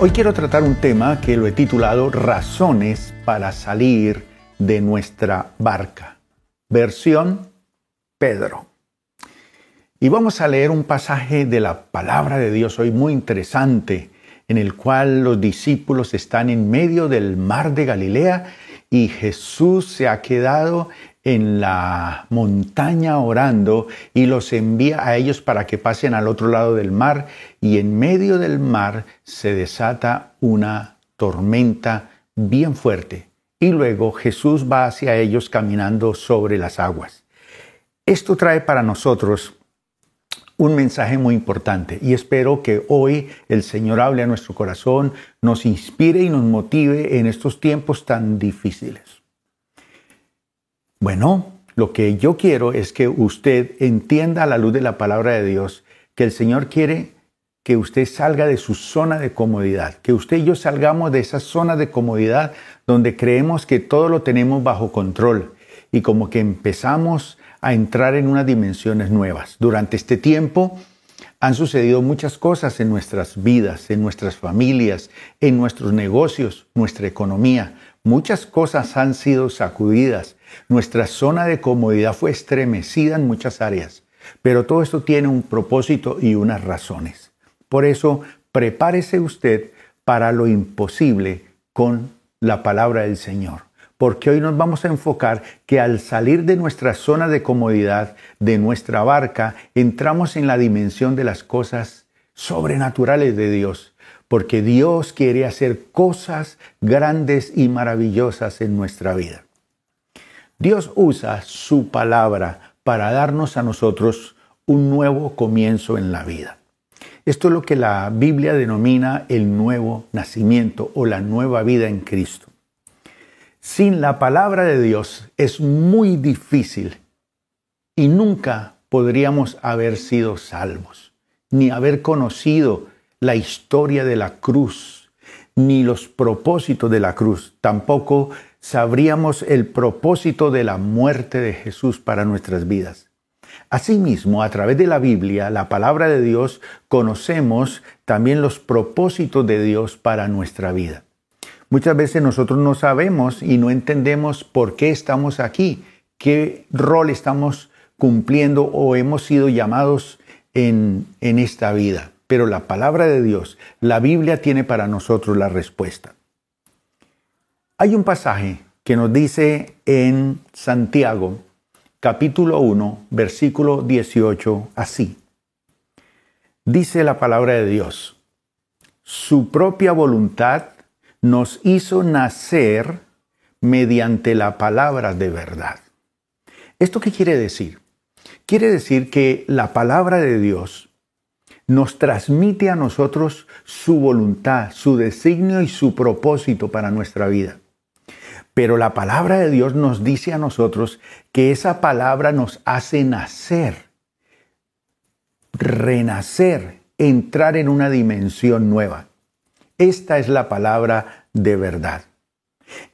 Hoy quiero tratar un tema que lo he titulado Razones para salir de nuestra barca. Versión Pedro. Y vamos a leer un pasaje de la palabra de Dios hoy muy interesante, en el cual los discípulos están en medio del mar de Galilea y Jesús se ha quedado en la montaña orando y los envía a ellos para que pasen al otro lado del mar, y en medio del mar se desata una tormenta bien fuerte y luego Jesús va hacia ellos caminando sobre las aguas. Esto trae para nosotros un mensaje muy importante y espero que hoy el Señor hable a nuestro corazón, nos inspire y nos motive en estos tiempos tan difíciles. Bueno, lo que yo quiero es que usted entienda a la luz de la palabra de Dios que el Señor quiere que usted salga de su zona de comodidad, que usted y yo salgamos de esa zona de comodidad donde creemos que todo lo tenemos bajo control y como que empezamos a entrar en unas dimensiones nuevas. Durante este tiempo han sucedido muchas cosas en nuestras vidas, en nuestras familias, en nuestros negocios, nuestra economía. Muchas cosas han sido sacudidas. Nuestra zona de comodidad fue estremecida en muchas áreas. Pero todo esto tiene un propósito y unas razones. Por eso, prepárese usted para lo imposible con la palabra del Señor. Porque hoy nos vamos a enfocar que al salir de nuestra zona de comodidad, de nuestra barca, entramos en la dimensión de las cosas sobrenaturales de Dios. Porque Dios quiere hacer cosas grandes y maravillosas en nuestra vida. Dios usa su palabra para darnos a nosotros un nuevo comienzo en la vida. Esto es lo que la Biblia denomina el nuevo nacimiento o la nueva vida en Cristo. Sin la palabra de Dios es muy difícil y nunca podríamos haber sido salvos, ni haber conocido la historia de la cruz, ni los propósitos de la cruz. Tampoco sabríamos el propósito de la muerte de Jesús para nuestras vidas. Asimismo, a través de la Biblia, la palabra de Dios, conocemos también los propósitos de Dios para nuestra vida. Muchas veces nosotros no sabemos y no entendemos por qué estamos aquí, qué rol estamos cumpliendo o hemos sido llamados en esta vida. Pero la palabra de Dios, la Biblia tiene para nosotros la respuesta. Hay un pasaje que nos dice en Santiago, capítulo 1, versículo 18, así. Dice la palabra de Dios: su propia voluntad nos hizo nacer mediante la palabra de verdad. ¿Esto qué quiere decir? Quiere decir que la palabra de Dios nos transmite a nosotros su voluntad, su designio y su propósito para nuestra vida. Pero la palabra de Dios nos dice a nosotros que esa palabra nos hace nacer, renacer, entrar en una dimensión nueva. Esta es la palabra de verdad.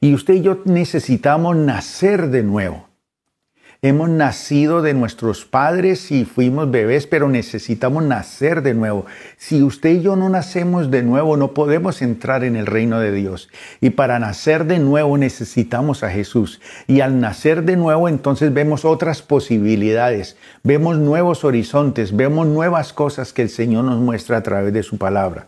Y usted y yo necesitamos nacer de nuevo. Hemos nacido de nuestros padres y fuimos bebés, pero necesitamos nacer de nuevo. Si usted y yo no nacemos de nuevo, no podemos entrar en el reino de Dios. Y para nacer de nuevo necesitamos a Jesús. Y al nacer de nuevo, entonces vemos otras posibilidades, vemos nuevos horizontes, vemos nuevas cosas que el Señor nos muestra a través de su palabra.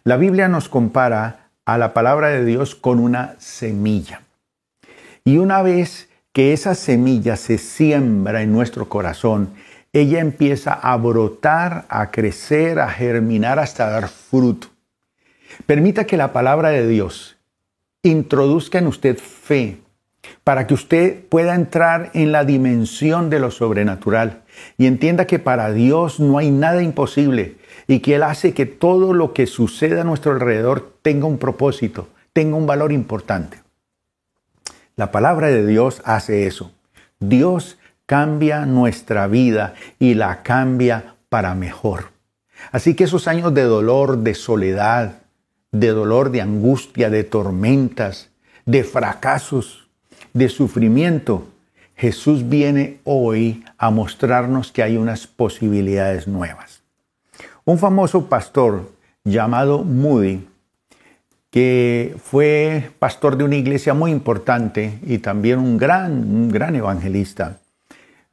La Biblia nos compara a la palabra de Dios con una semilla. Y una vez que esa semilla se siembra en nuestro corazón, ella empieza a brotar, a crecer, a germinar hasta dar fruto. Permita que la palabra de Dios introduzca en usted fe para que usted pueda entrar en la dimensión de lo sobrenatural y entienda que para Dios no hay nada imposible y que Él hace que todo lo que suceda a nuestro alrededor tenga un propósito, tenga un valor importante. La palabra de Dios hace eso. Dios cambia nuestra vida y la cambia para mejor. Así que esos años de dolor, de soledad, de dolor, de angustia, de tormentas, de fracasos, de sufrimiento, Jesús viene hoy a mostrarnos que hay unas posibilidades nuevas. Un famoso pastor llamado Moody que fue pastor de una iglesia muy importante y también un gran evangelista,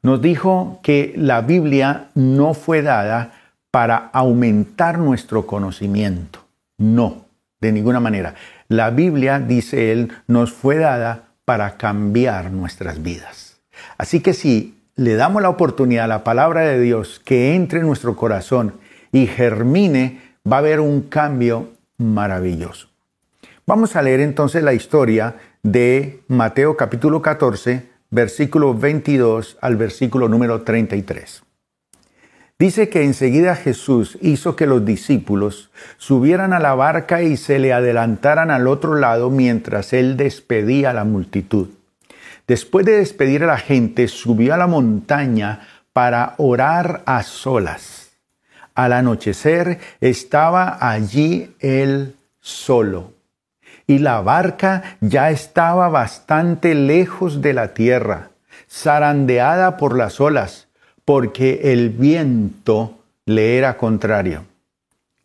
nos dijo que la Biblia no fue dada para aumentar nuestro conocimiento. No, de ninguna manera. La Biblia, dice él, nos fue dada para cambiar nuestras vidas. Así que si le damos la oportunidad a la palabra de Dios que entre en nuestro corazón y germine, va a haber un cambio maravilloso. Vamos a leer entonces la historia de Mateo capítulo 14, versículo 22 al versículo número 33. Dice que enseguida Jesús hizo que los discípulos subieran a la barca y se le adelantaran al otro lado mientras él despedía a la multitud. Después de despedir a la gente, subió a la montaña para orar a solas. Al anochecer estaba allí él solo, y la barca ya estaba bastante lejos de la tierra, zarandeada por las olas, porque el viento le era contrario.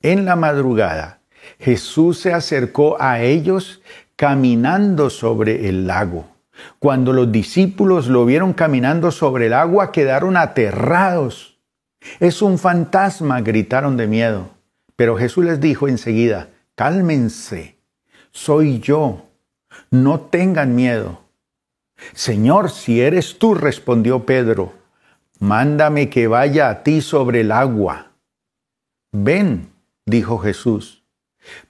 En la madrugada, Jesús se acercó a ellos caminando sobre el lago. Cuando los discípulos lo vieron caminando sobre el agua, quedaron aterrados. «Es un fantasma», gritaron de miedo. Pero Jesús les dijo enseguida: «Cálmense, soy yo, no tengan miedo». «Señor, si eres tú», respondió Pedro, «mándame que vaya a ti sobre el agua». «Ven», dijo Jesús.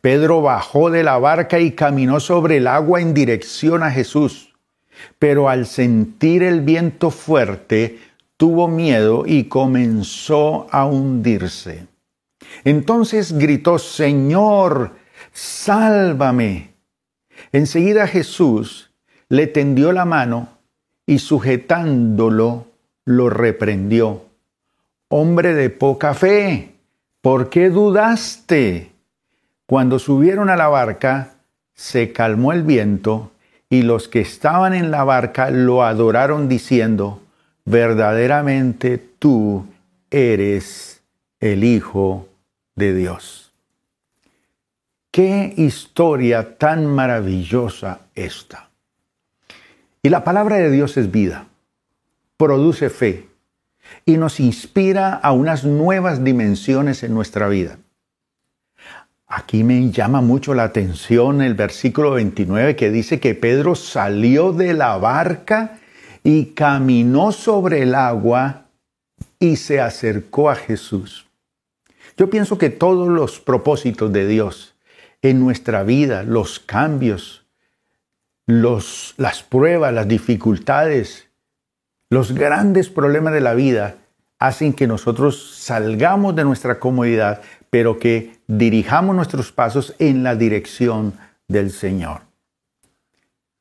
Pedro bajó de la barca y caminó sobre el agua en dirección a Jesús. Pero al sentir el viento fuerte, tuvo miedo y comenzó a hundirse. Entonces gritó: «Señor, sálvame». Enseguida Jesús le tendió la mano y sujetándolo, lo reprendió: «Hombre de poca fe, ¿por qué dudaste?». Cuando subieron a la barca, se calmó el viento y los que estaban en la barca lo adoraron diciendo: «Verdaderamente tú eres el Hijo de Dios». ¡Qué historia tan maravillosa esta! Y la palabra de Dios es vida, produce fe y nos inspira a unas nuevas dimensiones en nuestra vida. Aquí me llama mucho la atención el versículo 29 que dice que Pedro salió de la barca y caminó sobre el agua y se acercó a Jesús. Yo pienso que todos los propósitos de Dios en nuestra vida, los cambios, las pruebas, las dificultades, los grandes problemas de la vida hacen que nosotros salgamos de nuestra comodidad, pero que dirijamos nuestros pasos en la dirección del Señor.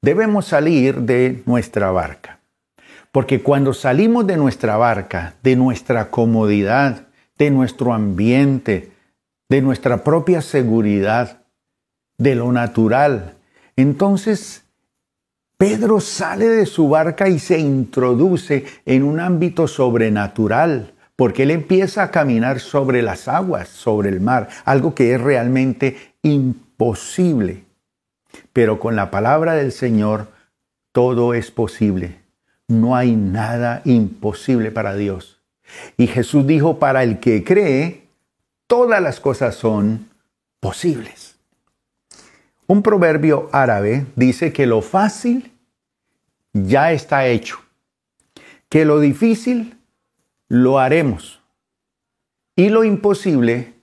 Debemos salir de nuestra barca, porque cuando salimos de nuestra barca, de nuestra comodidad, de nuestro ambiente, de nuestra propia seguridad, de lo natural, entonces Pedro sale de su barca y se introduce en un ámbito sobrenatural, porque él empieza a caminar sobre las aguas, sobre el mar, algo que es realmente imposible. Pero con la palabra del Señor todo es posible. No hay nada imposible para Dios. Y Jesús dijo: para el que cree, todas las cosas son posibles. Un proverbio árabe dice que lo fácil ya está hecho, que lo difícil lo haremos y lo imposible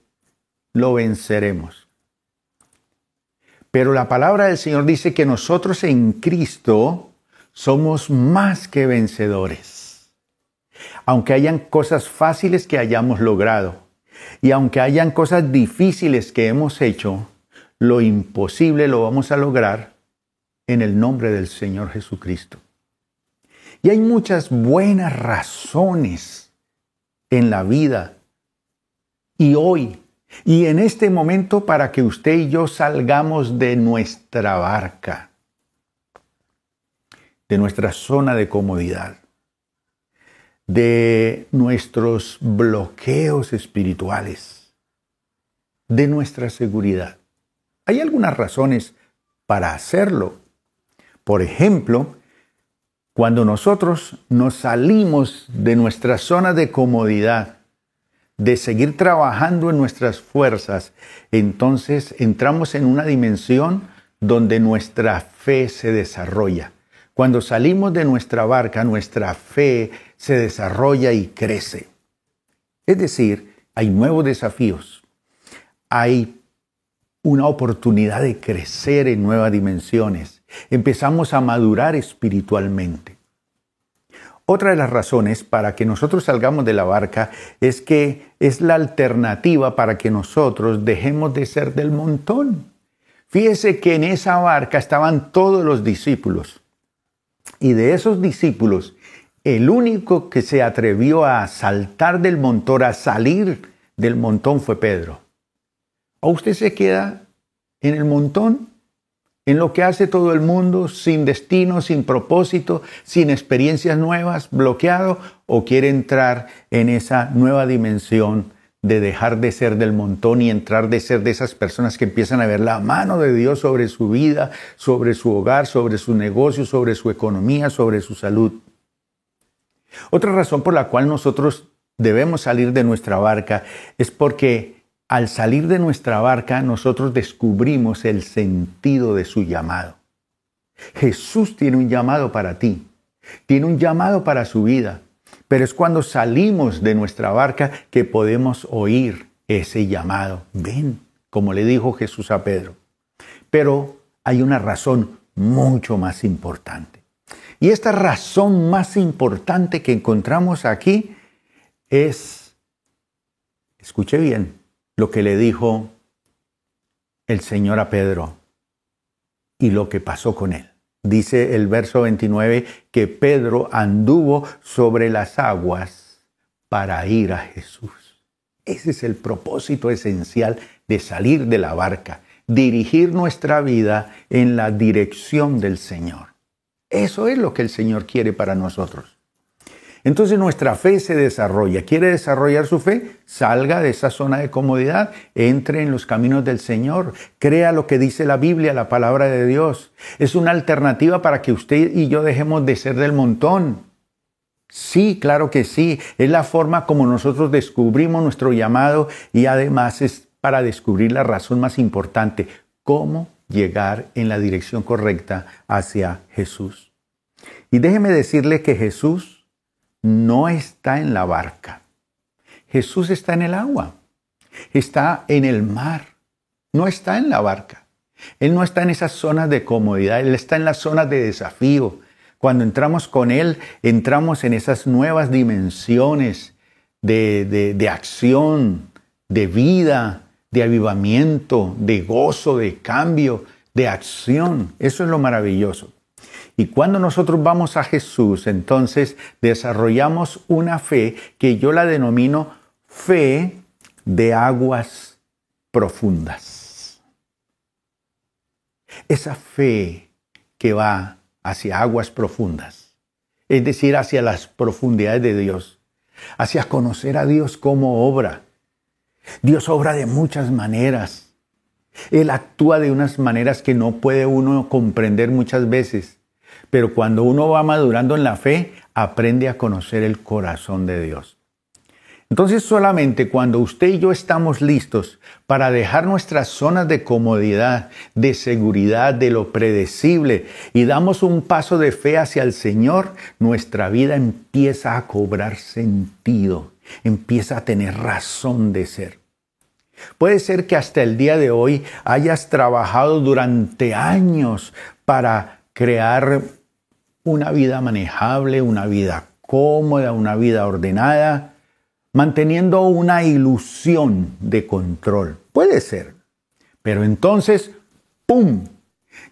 lo venceremos. Pero la palabra del Señor dice que nosotros en Cristo somos más que vencedores. Aunque hayan cosas fáciles que hayamos logrado y aunque hayan cosas difíciles que hemos hecho, lo imposible lo vamos a lograr en el nombre del Señor Jesucristo. Y hay muchas buenas razones en la vida y hoy y en este momento para que usted y yo salgamos de nuestra barca, de nuestra zona de comodidad, de nuestros bloqueos espirituales, de nuestra seguridad. Hay algunas razones para hacerlo. Por ejemplo, cuando nosotros nos salimos de nuestra zona de comodidad, de seguir trabajando en nuestras fuerzas, entonces entramos en una dimensión donde nuestra fe se desarrolla. Cuando salimos de nuestra barca, nuestra fe se desarrolla y crece. Es decir, hay nuevos desafíos, hay una oportunidad de crecer en nuevas dimensiones. Empezamos a madurar espiritualmente. Otra de las razones para que nosotros salgamos de la barca es que es la alternativa para que nosotros dejemos de ser del montón. Fíjese que en esa barca estaban todos los discípulos. Y de esos discípulos, el único que se atrevió a saltar del montón, a salir del montón, fue Pedro. ¿O usted se queda en el montón? En lo que hace todo el mundo, sin destino, sin propósito, sin experiencias nuevas, bloqueado, o quiere entrar en esa nueva dimensión de dejar de ser del montón y entrar de ser de esas personas que empiezan a ver la mano de Dios sobre su vida, sobre su hogar, sobre su negocio, sobre su economía, sobre su salud. Otra razón por la cual nosotros debemos salir de nuestra barca es porque al salir de nuestra barca, nosotros descubrimos el sentido de su llamado. Jesús tiene un llamado para ti, tiene un llamado para su vida, pero es cuando salimos de nuestra barca que podemos oír ese llamado. Ven, como le dijo Jesús a Pedro. Pero hay una razón mucho más importante. Y esta razón más importante que encontramos aquí es, escuche bien, lo que le dijo el Señor a Pedro y lo que pasó con él. Dice el verso 29 que Pedro anduvo sobre las aguas para ir a Jesús. Ese es el propósito esencial de salir de la barca, dirigir nuestra vida en la dirección del Señor. Eso es lo que el Señor quiere para nosotros. Entonces nuestra fe se desarrolla. ¿Quiere desarrollar su fe? Salga de esa zona de comodidad, entre en los caminos del Señor, crea lo que dice la Biblia, la palabra de Dios. Es una alternativa para que usted y yo dejemos de ser del montón. Sí, claro que sí. Es la forma como nosotros descubrimos nuestro llamado y además es para descubrir la razón más importante, cómo llegar en la dirección correcta hacia Jesús. Y déjeme decirle que Jesús no está en la barca. Jesús está en el agua. Está en el mar. No está en la barca. Él no está en esas zonas de comodidad. Él está en las zonas de desafío. Cuando entramos con Él, entramos en esas nuevas dimensiones de acción, de vida, de avivamiento, de gozo, de cambio, de acción. Eso es lo maravilloso. Y cuando nosotros vamos a Jesús, entonces desarrollamos una fe que yo la denomino fe de aguas profundas. Esa fe que va hacia aguas profundas, es decir, hacia las profundidades de Dios, hacia conocer a Dios como obra. Dios obra de muchas maneras. Él actúa de unas maneras que no puede uno comprender muchas veces. Pero cuando uno va madurando en la fe, aprende a conocer el corazón de Dios. Entonces solamente cuando usted y yo estamos listos para dejar nuestras zonas de comodidad, de seguridad, de lo predecible y damos un paso de fe hacia el Señor, nuestra vida empieza a cobrar sentido, empieza a tener razón de ser. Puede ser que hasta el día de hoy hayas trabajado durante años para crear una vida manejable, una vida cómoda, una vida ordenada, manteniendo una ilusión de control. Puede ser. Pero entonces, ¡pum!,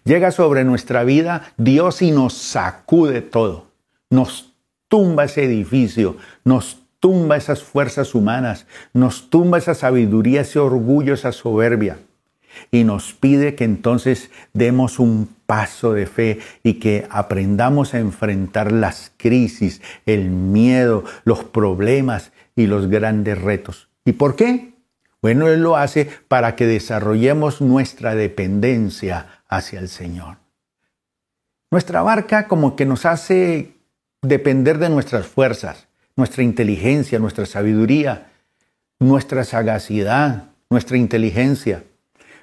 llega sobre nuestra vida Dios y nos sacude todo. Nos tumba ese edificio, nos tumba esas fuerzas humanas, nos tumba esa sabiduría, ese orgullo, esa soberbia. Y nos pide que entonces demos un paso de fe y que aprendamos a enfrentar las crisis, el miedo, los problemas y los grandes retos. ¿Y por qué? Bueno, Él lo hace para que desarrollemos nuestra dependencia hacia el Señor. Nuestra barca como que nos hace depender de nuestras fuerzas, nuestra inteligencia, nuestra sabiduría, nuestra sagacidad, nuestra inteligencia.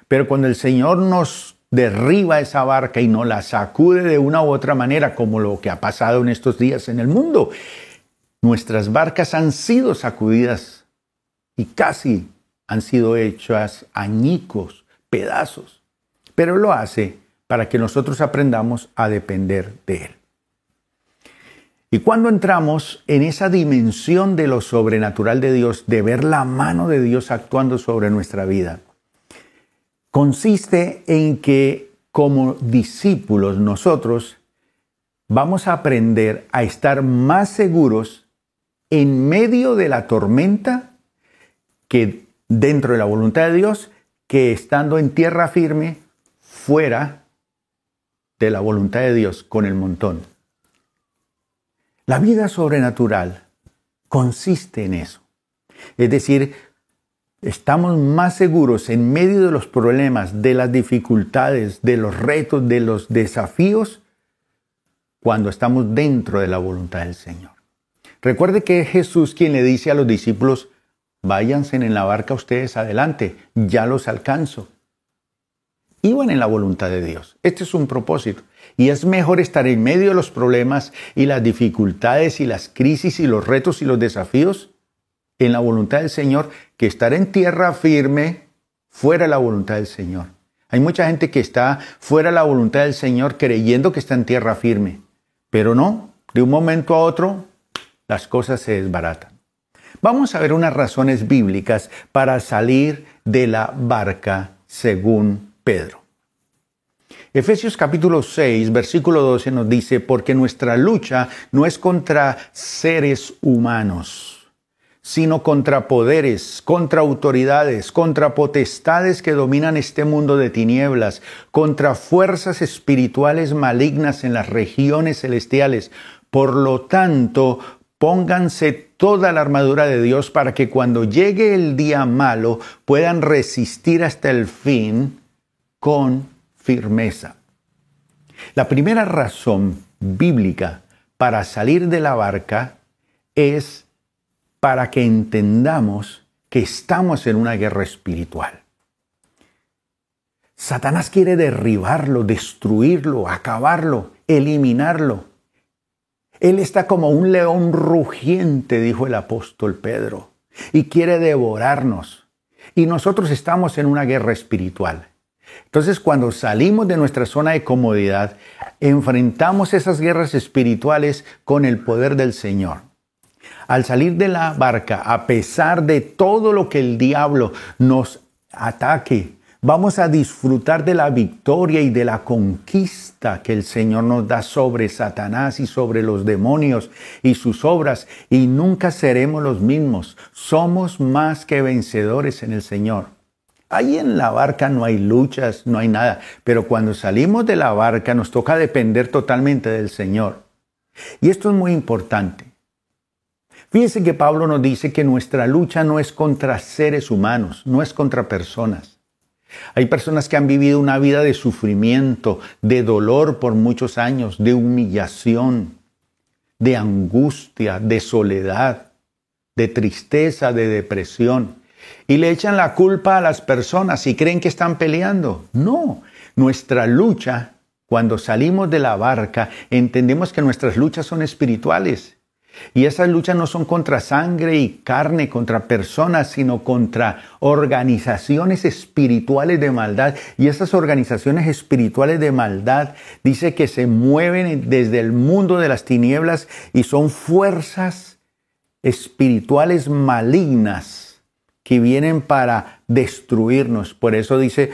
Pero cuando el Señor nos derriba esa barca y nos la sacude de una u otra manera, como lo que ha pasado en estos días en el mundo, nuestras barcas han sido sacudidas y casi han sido hechas añicos, pedazos. Pero lo hace para que nosotros aprendamos a depender de Él. Y cuando entramos en esa dimensión de lo sobrenatural de Dios, de ver la mano de Dios actuando sobre nuestra vida, consiste en que como discípulos nosotros vamos a aprender a estar más seguros en medio de la tormenta que dentro de la voluntad de Dios, que estando en tierra firme fuera de la voluntad de Dios con el montón. La vida sobrenatural consiste en eso. Es decir, estamos más seguros en medio de los problemas, de las dificultades, de los retos, de los desafíos, cuando estamos dentro de la voluntad del Señor. Recuerde que es Jesús quien le dice a los discípulos, váyanse en la barca ustedes adelante, ya los alcanzo. Iban en la voluntad de Dios. Este es un propósito. Y es mejor estar en medio de los problemas y las dificultades y las crisis y los retos y los desafíos en la voluntad del Señor que estar en tierra firme fuera de la voluntad del Señor. Hay mucha gente que está fuera de la voluntad del Señor creyendo que está en tierra firme. Pero no, de un momento a otro las cosas se desbaratan. Vamos a ver unas razones bíblicas para salir de la barca según Pedro. Efesios capítulo 6, versículo 12 nos dice, porque nuestra lucha no es contra seres humanos, sino contra poderes, contra autoridades, contra potestades que dominan este mundo de tinieblas, contra fuerzas espirituales malignas en las regiones celestiales. Por lo tanto, pónganse toda la armadura de Dios para que cuando llegue el día malo puedan resistir hasta el fin con firmeza. La primera razón bíblica para salir de la barca es para que entendamos que estamos en una guerra espiritual. Satanás quiere derribarlo, destruirlo, acabarlo, eliminarlo. Él está como un león rugiente, dijo el apóstol Pedro, y quiere devorarnos. Y nosotros estamos en una guerra espiritual. Entonces, cuando salimos de nuestra zona de comodidad, enfrentamos esas guerras espirituales con el poder del Señor. Al salir de la barca, a pesar de todo lo que el diablo nos ataque, vamos a disfrutar de la victoria y de la conquista que el Señor nos da sobre Satanás y sobre los demonios y sus obras, y nunca seremos los mismos. Somos más que vencedores en el Señor. Ahí en la barca no hay luchas, no hay nada, pero cuando salimos de la barca nos toca depender totalmente del Señor. Y esto es muy importante. Fíjense que Pablo nos dice que nuestra lucha no es contra seres humanos, no es contra personas. Hay personas que han vivido una vida de sufrimiento, de dolor por muchos años, de humillación, de angustia, de soledad, de tristeza, de depresión. Y le echan la culpa a las personas y creen que están peleando. No, nuestra lucha, cuando salimos de la barca, entendemos que nuestras luchas son espirituales. Y esas luchas no son contra sangre y carne, contra personas, sino contra organizaciones espirituales de maldad. Y esas organizaciones espirituales de maldad dice que se mueven desde el mundo de las tinieblas y son fuerzas espirituales malignas que vienen para destruirnos. Por eso dice,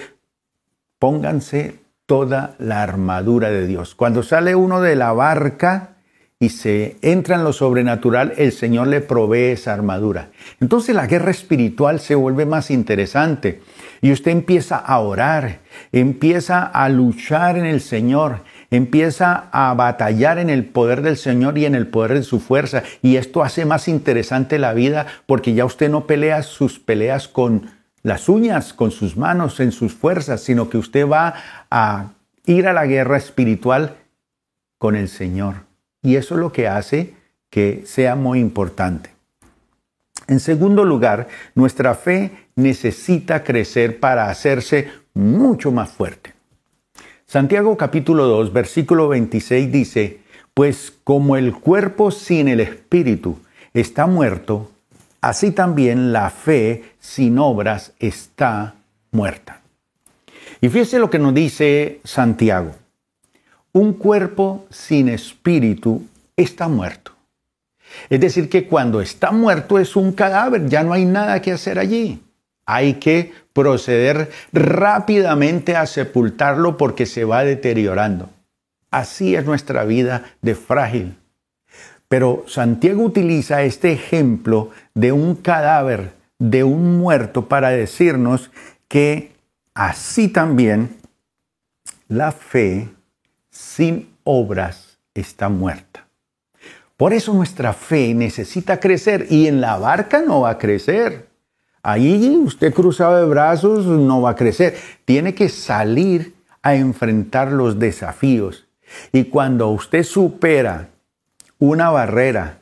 pónganse toda la armadura de Dios. Cuando sale uno de la barca y se entra en lo sobrenatural, el Señor le provee esa armadura. Entonces la guerra espiritual se vuelve más interesante y usted empieza a orar, empieza a luchar en el Señor, empieza a batallar en el poder del Señor y en el poder de su fuerza. Y esto hace más interesante la vida porque ya usted no pelea sus peleas con las uñas con sus manos, en sus fuerzas, sino que usted va a ir a la guerra espiritual con el Señor. Y eso es lo que hace que sea muy importante. En segundo lugar, nuestra fe necesita crecer para hacerse mucho más fuerte. Santiago capítulo 2, versículo 26 dice, pues como el cuerpo sin el espíritu está muerto, así también la fe sin obras está muerta. Y fíjese lo que nos dice Santiago. Un cuerpo sin espíritu está muerto. Es decir, que cuando está muerto es un cadáver, ya no hay nada que hacer allí. Hay que proceder rápidamente a sepultarlo porque se va deteriorando. Así es nuestra vida de frágil. Pero Santiago utiliza este ejemplo de un cadáver, de un muerto, para decirnos que así también la fe sin obras está muerta. Por eso nuestra fe necesita crecer y en la barca no va a crecer. Ahí usted cruzado de brazos no va a crecer. Tiene que salir a enfrentar los desafíos. Y cuando usted supera una barrera,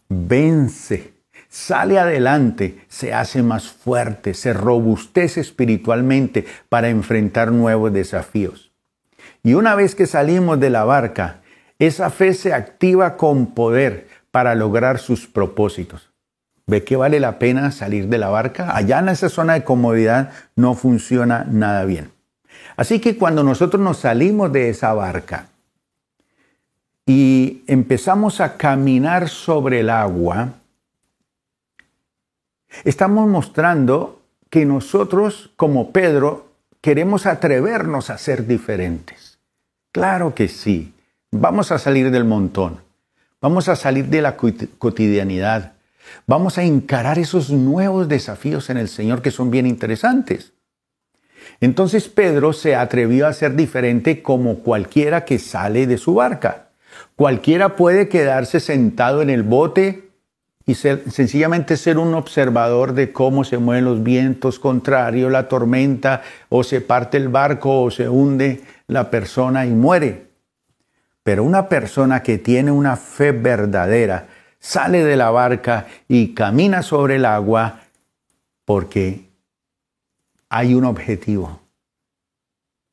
vence, sale adelante, se hace más fuerte, se robustece espiritualmente para enfrentar nuevos desafíos. Y una vez que salimos de la barca, esa fe se activa con poder para lograr sus propósitos. ¿Ve que vale la pena salir de la barca? Allá en esa zona de comodidad no funciona nada bien. Así que cuando nosotros nos salimos de esa barca y empezamos a caminar sobre el agua, estamos mostrando que nosotros, como Pedro, queremos atrevernos a ser diferentes. Claro que sí. Vamos a salir del montón. Vamos a salir de la cotidianidad. Vamos a encarar esos nuevos desafíos en el Señor que son bien interesantes. Entonces Pedro se atrevió a ser diferente como cualquiera que sale de su barca. Cualquiera puede quedarse sentado en el bote y sencillamente ser un observador de cómo se mueven los vientos contrarios, la tormenta, o se parte el barco o se hunde la persona y muere. Pero una persona que tiene una fe verdadera sale de la barca y camina sobre el agua porque hay un objetivo: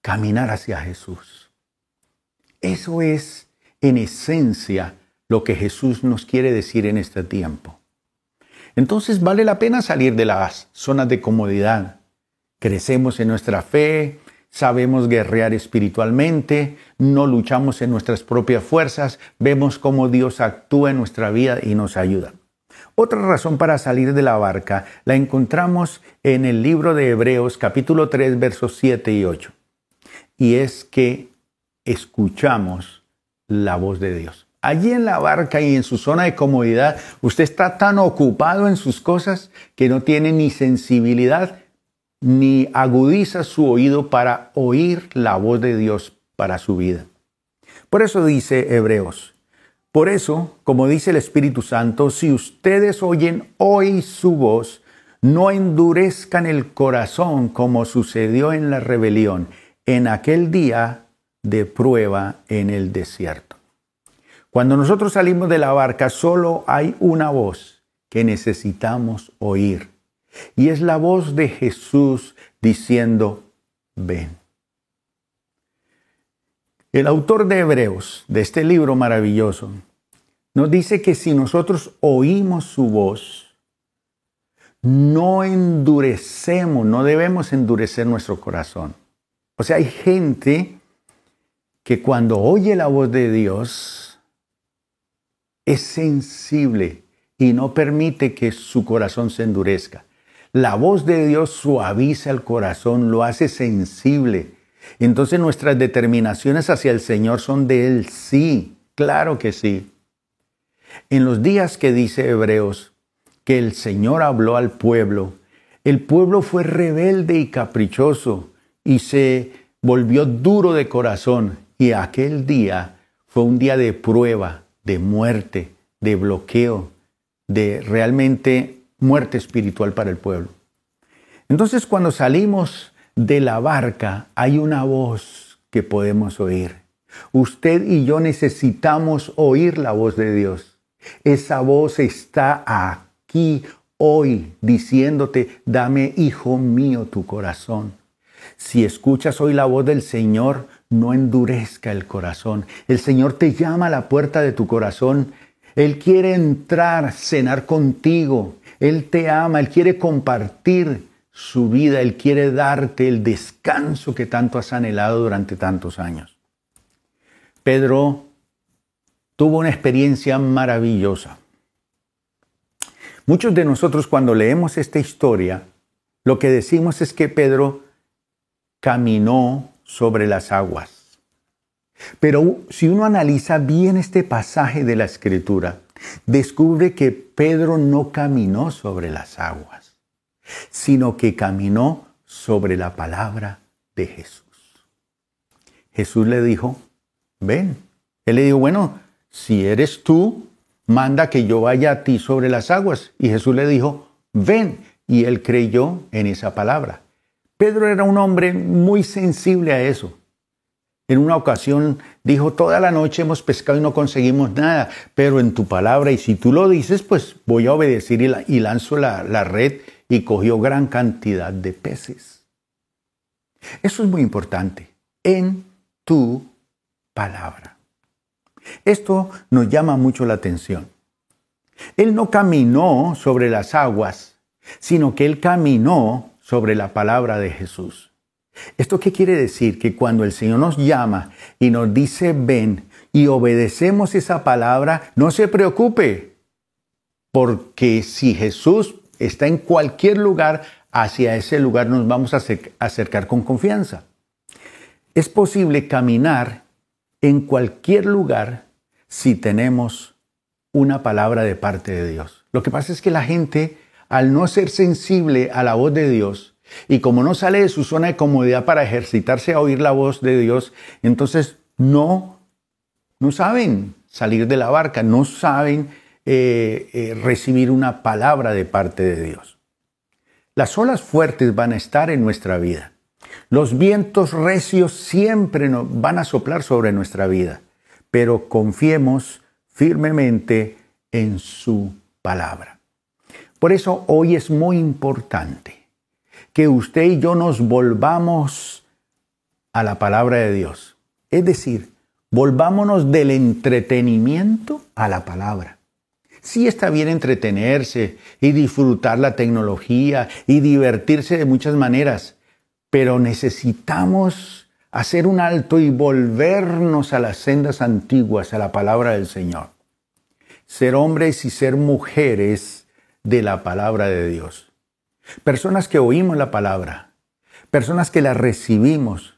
caminar hacia Jesús. Eso es en esencia lo que Jesús nos quiere decir en este tiempo. Entonces vale la pena salir de las zonas de comodidad. Crecemos en nuestra fe, sabemos guerrear espiritualmente, no luchamos en nuestras propias fuerzas, vemos cómo Dios actúa en nuestra vida y nos ayuda. Otra razón para salir de la barca la encontramos en el libro de Hebreos capítulo 3 versos 7 y 8. Y es que escuchamos la voz de Dios. Allí en la barca y en su zona de comodidad, usted está tan ocupado en sus cosas que no tiene ni sensibilidad ni agudiza su oído para oír la voz de Dios para su vida. Por eso dice Hebreos, por eso, como dice el Espíritu Santo, si ustedes oyen hoy su voz, no endurezcan el corazón como sucedió en la rebelión, en aquel día de prueba en el desierto. Cuando nosotros salimos de la barca, solo hay una voz que necesitamos oír. Y es la voz de Jesús diciendo, ven. El autor de Hebreos, de este libro maravilloso, nos dice que si nosotros oímos su voz, no debemos endurecer nuestro corazón. O sea, hay gente que cuando oye la voz de Dios es sensible y no permite que su corazón se endurezca. La voz de Dios suaviza el corazón, lo hace sensible. Entonces nuestras determinaciones hacia el Señor son de Él, sí, claro que sí. En los días que dice Hebreos que el Señor habló al pueblo, el pueblo fue rebelde y caprichoso y se volvió duro de corazón. Y aquel día fue un día de prueba, de muerte, de bloqueo, de realmente muerte espiritual para el pueblo. Entonces, cuando salimos de la barca, hay una voz que podemos oír. Usted y yo necesitamos oír la voz de Dios. Esa voz está aquí hoy diciéndote, dame, hijo mío, tu corazón. Si escuchas hoy la voz del Señor, no endurezca el corazón. El Señor te llama a la puerta de tu corazón. Él quiere entrar, cenar contigo. Él te ama, Él quiere compartir su vida. Él quiere darte el descanso que tanto has anhelado durante tantos años. Pedro tuvo una experiencia maravillosa. Muchos de nosotros cuando leemos esta historia, lo que decimos es que Pedro caminó sobre las aguas. Pero si uno analiza bien este pasaje de la Escritura, descubre que Pedro no caminó sobre las aguas, sino que caminó sobre la palabra de Jesús. Jesús le dijo, ven. Él le dijo, bueno, si eres tú, manda que yo vaya a ti sobre las aguas. Y Jesús le dijo, ven. Y él creyó en esa palabra. Pedro era un hombre muy sensible a eso. En una ocasión dijo, toda la noche hemos pescado y no conseguimos nada, pero en tu palabra, y si tú lo dices, pues voy a obedecer y lanzo la red, y cogió gran cantidad de peces. Eso es muy importante, en tu palabra. Esto nos llama mucho la atención. Él no caminó sobre las aguas, sino que él caminó sobre la palabra de Jesús. ¿Esto qué quiere decir? Que cuando el Señor nos llama y nos dice ven y obedecemos esa palabra, no se preocupe, porque si Jesús está en cualquier lugar, hacia ese lugar nos vamos a acercar con confianza. Es posible caminar en cualquier lugar si tenemos una palabra de parte de Dios. Lo que pasa es que la gente, al no ser sensible a la voz de Dios, y como no sale de su zona de comodidad para ejercitarse a oír la voz de Dios, entonces no saben salir de la barca, no saben recibir una palabra de parte de Dios. Las olas fuertes van a estar en nuestra vida. Los vientos recios siempre van a soplar sobre nuestra vida, pero confiemos firmemente en su palabra. Por eso hoy es muy importante que usted y yo nos volvamos a la palabra de Dios. Es decir, volvámonos del entretenimiento a la palabra. Sí está bien entretenerse y disfrutar la tecnología y divertirse de muchas maneras, pero necesitamos hacer un alto y volvernos a las sendas antiguas, a la palabra del Señor. Ser hombres y ser mujeres de la palabra de Dios. Personas que oímos la palabra, personas que la recibimos,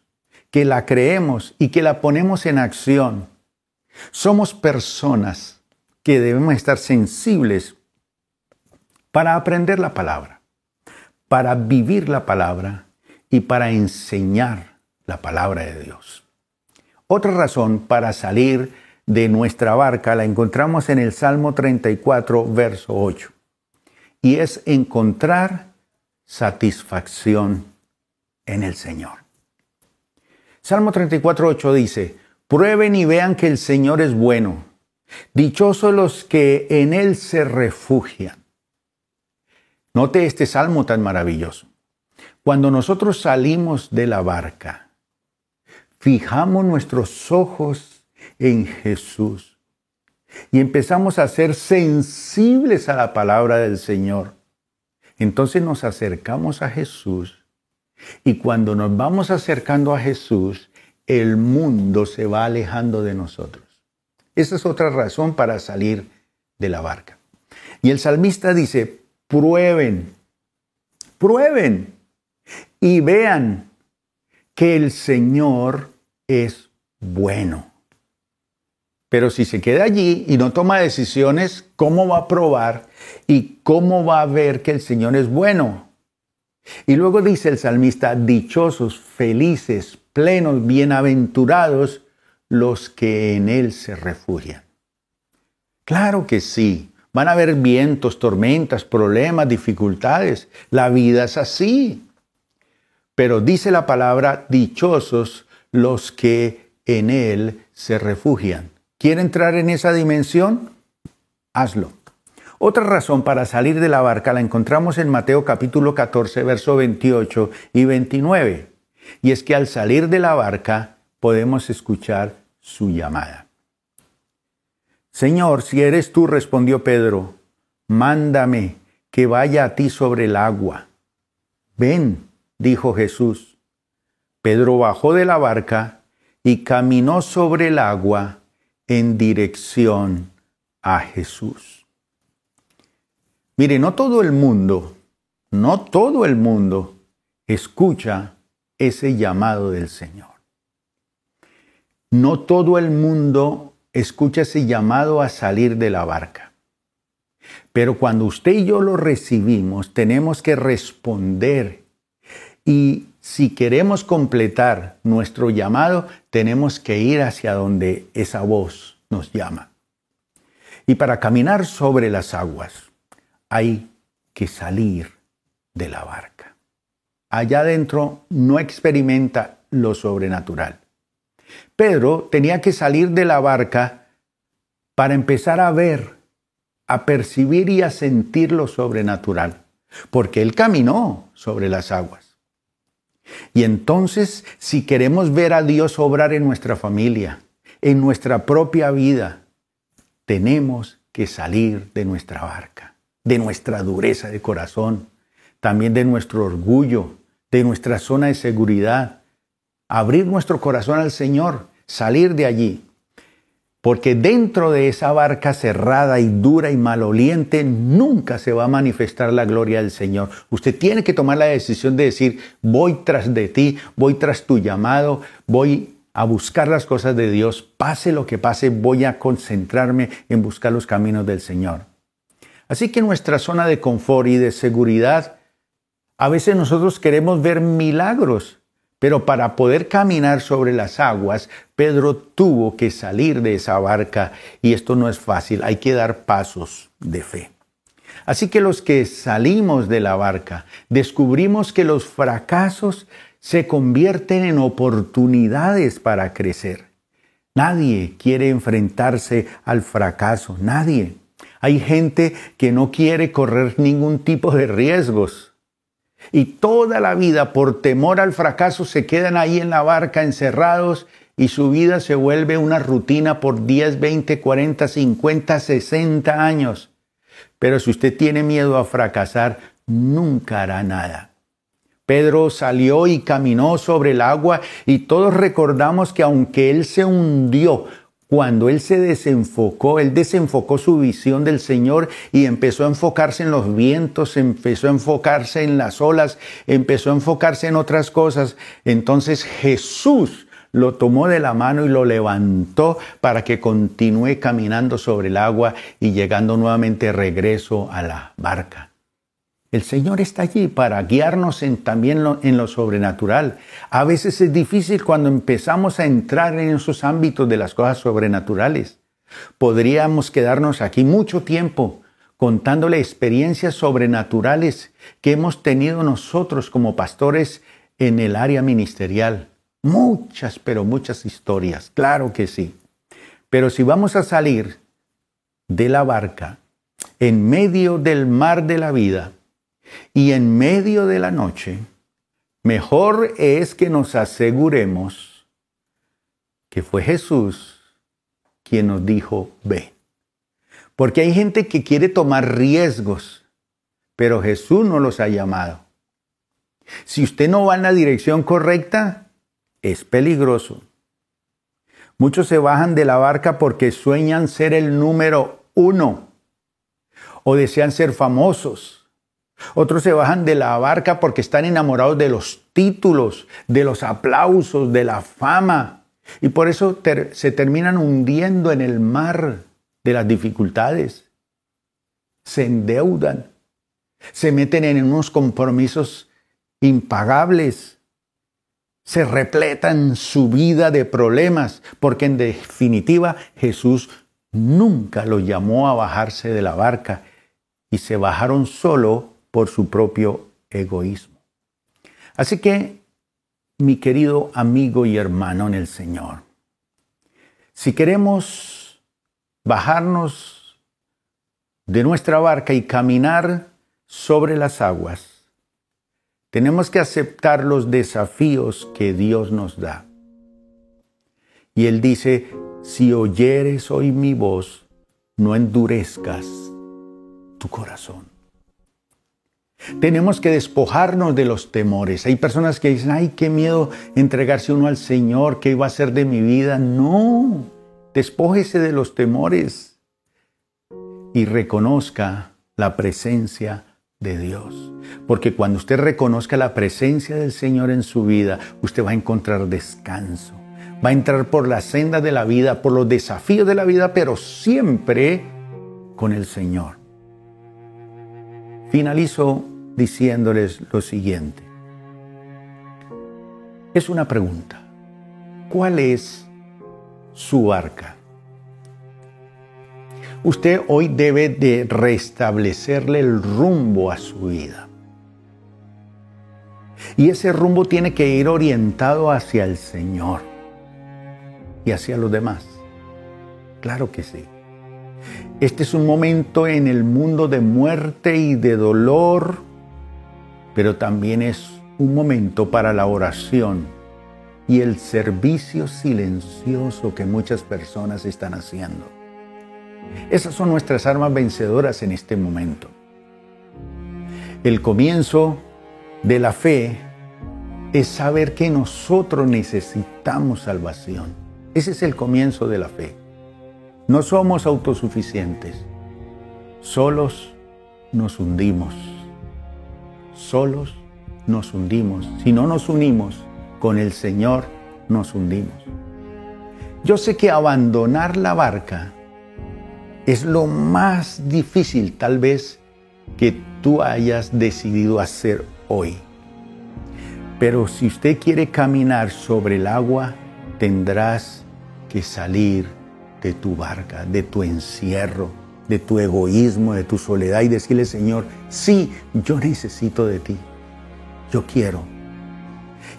que la creemos y que la ponemos en acción. Somos personas que debemos estar sensibles para aprender la palabra, para vivir la palabra y para enseñar la palabra de Dios. Otra razón para salir de nuestra barca la encontramos en el Salmo 34, verso 8. Y es encontrar satisfacción en el Señor. Salmo 34, 8 dice, prueben y vean que el Señor es bueno. Dichosos los que en Él se refugian. Note este salmo tan maravilloso. Cuando nosotros salimos de la barca, fijamos nuestros ojos en Jesús y empezamos a ser sensibles a la palabra del Señor. Entonces nos acercamos a Jesús y cuando nos vamos acercando a Jesús, el mundo se va alejando de nosotros. Esa es otra razón para salir de la barca. Y el salmista dice, prueben y vean que el Señor es bueno. Pero si se queda allí y no toma decisiones, ¿cómo va a probar y cómo va a ver que el Señor es bueno? Y luego dice el salmista, dichosos, felices, plenos, bienaventurados los que en Él se refugian. Claro que sí, Van a haber vientos, tormentas, problemas, dificultades. La vida es así. Pero dice la palabra, dichosos los que en Él se refugian. ¿Quiere entrar en esa dimensión? Hazlo. Otra razón para salir de la barca la encontramos en Mateo capítulo 14, verso 28 y 29. Y es que al salir de la barca podemos escuchar su llamada. Señor, si eres tú, respondió Pedro, mándame que vaya a ti sobre el agua. Ven, dijo Jesús. Pedro bajó de la barca y caminó sobre el agua en dirección a Jesús. Mire, no todo el mundo escucha ese llamado del Señor. No todo el mundo escucha ese llamado a salir de la barca. Pero cuando usted y yo lo recibimos, tenemos que responder. Y si queremos completar nuestro llamado, tenemos que ir hacia donde esa voz nos llama. Y para caminar sobre las aguas, hay que salir de la barca. Allá adentro no experimenta lo sobrenatural. Pedro tenía que salir de la barca para empezar a ver, a percibir y a sentir lo sobrenatural, porque él caminó sobre las aguas. Y entonces, si queremos ver a Dios obrar en nuestra familia, en nuestra propia vida, tenemos que salir de nuestra barca, de nuestra dureza de corazón, también de nuestro orgullo, de nuestra zona de seguridad, abrir nuestro corazón al Señor, salir de allí. Porque dentro de esa barca cerrada y dura y maloliente nunca se va a manifestar la gloria del Señor. Usted tiene que tomar la decisión de decir, voy tras de ti, voy tras tu llamado, voy a buscar las cosas de Dios. Pase lo que pase, voy a concentrarme en buscar los caminos del Señor. Así que nuestra zona de confort y de seguridad, a veces nosotros queremos ver milagros. Pero para poder caminar sobre las aguas, Pedro tuvo que salir de esa barca y esto no es fácil, hay que dar pasos de fe. Así que los que salimos de la barca, descubrimos que los fracasos se convierten en oportunidades para crecer. Nadie quiere enfrentarse al fracaso, nadie. Hay gente que no quiere correr ningún tipo de riesgos. Y toda la vida, por temor al fracaso, se quedan ahí en la barca encerrados y su vida se vuelve una rutina por 10, 20, 40, 50, 60 años. Pero si usted tiene miedo a fracasar, nunca hará nada. Pedro salió y caminó sobre el agua y todos recordamos que aunque él se hundió, cuando él se desenfocó, él desenfocó su visión del Señor y empezó a enfocarse en los vientos, empezó a enfocarse en las olas, empezó a enfocarse en otras cosas. Entonces Jesús lo tomó de la mano y lo levantó para que continúe caminando sobre el agua y llegando nuevamente de regreso a la barca. El Señor está allí para guiarnos también en lo sobrenatural. A veces es difícil cuando empezamos a entrar en esos ámbitos de las cosas sobrenaturales. Podríamos quedarnos aquí mucho tiempo contándole experiencias sobrenaturales que hemos tenido nosotros como pastores en el área ministerial. Muchas, pero muchas historias, claro que sí. Pero si vamos a salir de la barca en medio del mar de la vida, y en medio de la noche, mejor es que nos aseguremos que fue Jesús quien nos dijo, ve. Porque hay gente que quiere tomar riesgos, pero Jesús no los ha llamado. Si usted no va en la dirección correcta, es peligroso. Muchos se bajan de la barca porque sueñan ser el número 1 o desean ser famosos. Otros se bajan de la barca porque están enamorados de los títulos, de los aplausos, de la fama. Y por eso se terminan hundiendo en el mar de las dificultades. Se endeudan, se meten en unos compromisos impagables, se repletan su vida de problemas, porque en definitiva Jesús nunca los llamó a bajarse de la barca y se bajaron solo por su propio egoísmo. Así que, mi querido amigo y hermano en el Señor, si queremos bajarnos de nuestra barca y caminar sobre las aguas, tenemos que aceptar los desafíos que Dios nos da. Y Él dice, si oyeres hoy mi voz, no endurezcas tu corazón. Tenemos que despojarnos de los temores. Hay personas que dicen, ay, qué miedo entregarse uno al Señor, ¿qué iba a hacer de mi vida? No, despójese de los temores y reconozca la presencia de Dios. Porque cuando usted reconozca la presencia del Señor en su vida, usted va a encontrar descanso. Va a entrar por la senda de la vida, por los desafíos de la vida, pero siempre con el Señor. Finalizo diciéndoles lo siguiente. Es una pregunta. ¿Cuál es su barca? Usted hoy debe de restablecerle el rumbo a su vida. Y ese rumbo tiene que ir orientado hacia el Señor y hacia los demás. Claro que sí. Este es un momento en el mundo de muerte y de dolor, pero también es un momento para la oración y el servicio silencioso que muchas personas están haciendo. Esas son nuestras armas vencedoras en este momento. El comienzo de la fe es saber que nosotros necesitamos salvación. Ese es el comienzo de la fe. No somos autosuficientes. Solos nos hundimos. Solos nos hundimos. Si no nos unimos con el Señor, nos hundimos. Yo sé que abandonar la barca es lo más difícil, tal vez, que tú hayas decidido hacer hoy. Pero si usted quiere caminar sobre el agua, tendrás que salir de tu barca, de tu encierro, de tu egoísmo, de tu soledad y decirle, Señor, sí, yo necesito de ti. Yo quiero.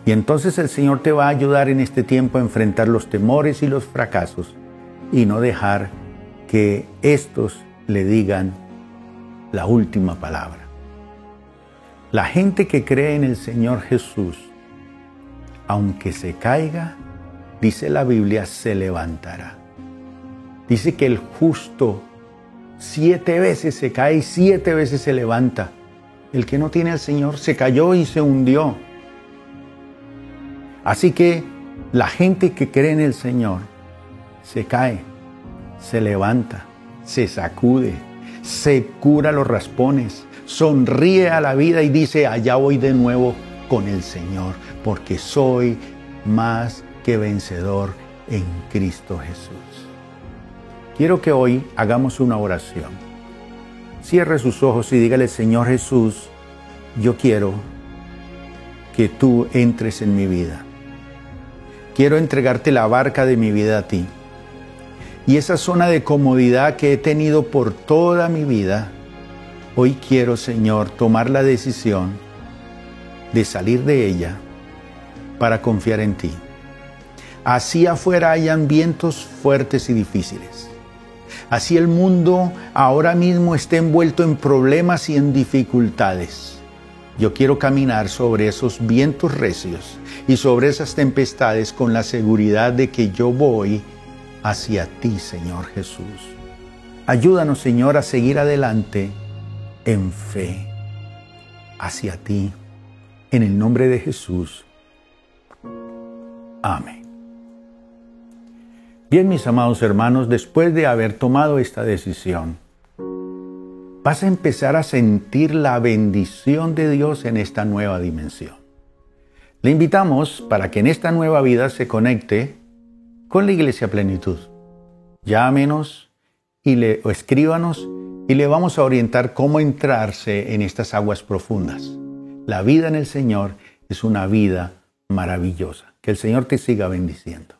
Y entonces el Señor te va a ayudar en este tiempo a enfrentar los temores y los fracasos y no dejar que estos le digan la última palabra. La gente que cree en el Señor Jesús, aunque se caiga, dice la Biblia, se levantará. Dice que el justo 7 veces se cae y 7 veces se levanta. El que no tiene al Señor se cayó y se hundió. Así que la gente que cree en el Señor se cae, se levanta, se sacude, se cura los raspones, sonríe a la vida y dice, allá voy de nuevo con el Señor, porque soy más que vencedor en Cristo Jesús. Quiero que hoy hagamos una oración. Cierre sus ojos y dígale, Señor Jesús, yo quiero que tú entres en mi vida. Quiero entregarte la barca de mi vida a ti. Y esa zona de comodidad que he tenido por toda mi vida, hoy quiero, Señor, tomar la decisión de salir de ella para confiar en ti. Así afuera hayan vientos fuertes y difíciles. Así el mundo ahora mismo esté envuelto en problemas y en dificultades. Yo quiero caminar sobre esos vientos recios y sobre esas tempestades con la seguridad de que yo voy hacia ti, Señor Jesús. Ayúdanos, Señor, a seguir adelante en fe hacia ti. En el nombre de Jesús. Amén. Bien, mis amados hermanos, después de haber tomado esta decisión, vas a empezar a sentir la bendición de Dios en esta nueva dimensión. Le invitamos para que en esta nueva vida se conecte con la Iglesia Plenitud. Llámenos o escríbanos y le vamos a orientar cómo entrarse en estas aguas profundas. La vida en el Señor es una vida maravillosa. Que el Señor te siga bendiciendo.